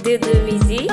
de musique.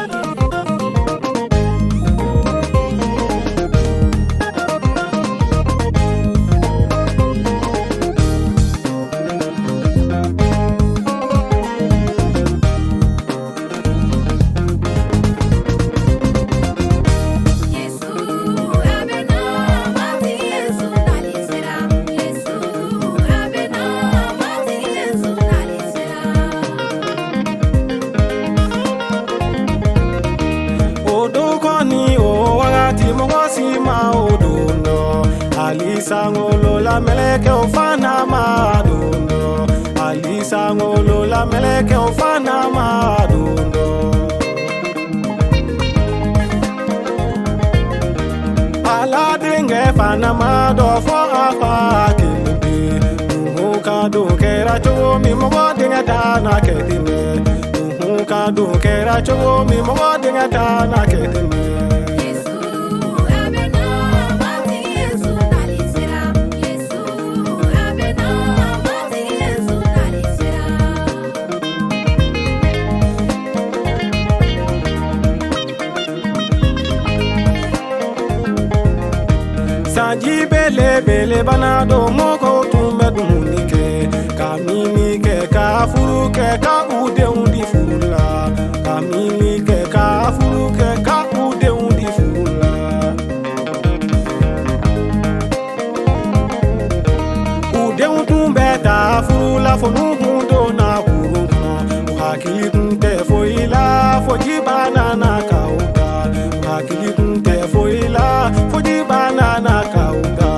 Alisa ngolo la meleke ofana madundo. Alisa ngolo la meleke ofana madundo. Ala dinge fana mado fo afa kimbi. Muka do kera chogo mi mogo dinge tana ketime. Muka do kera chogo mi mogo dinge tana ketime. Sanji bele bele banado moko tumbe dumunike. Kamini ke ka furu ke ka ude undi furula. Kamini ke ka furu ke ka ude undi furula. Ude untumbe ta furula fo nuhundo na kuruma. Uhakili kunte fo ila fo jibana na kauta. Uhakili kunte fo ila fo jibana na kauta.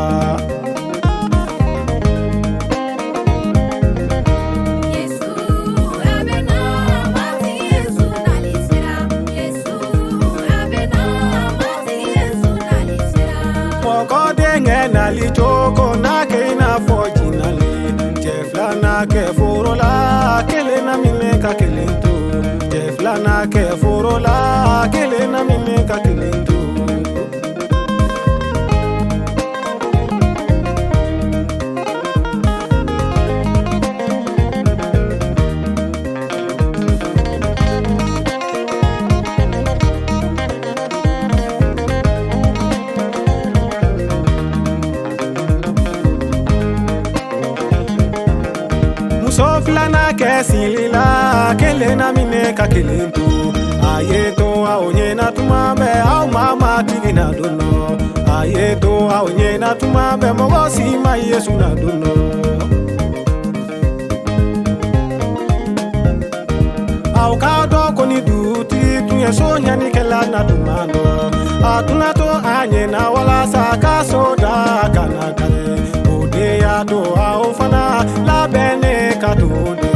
Moko denge na li choko na ke na fojinali. Jefla na ke forola kele na mime ka kelinto. Jefla na ke forola kele na mime ka kelinto. Sofla na kesilila kele na mine ka kelintu. Ayeto aonye na tumabe au mama tigi na duno. Ayeto aonye na tumabe mogosi ma Yesu na duno. Au kado koni duti tunye sonya ni kela na tumano. Atuna to anye na wala saka soda kana kare. Ode ya do au fana la bene katode.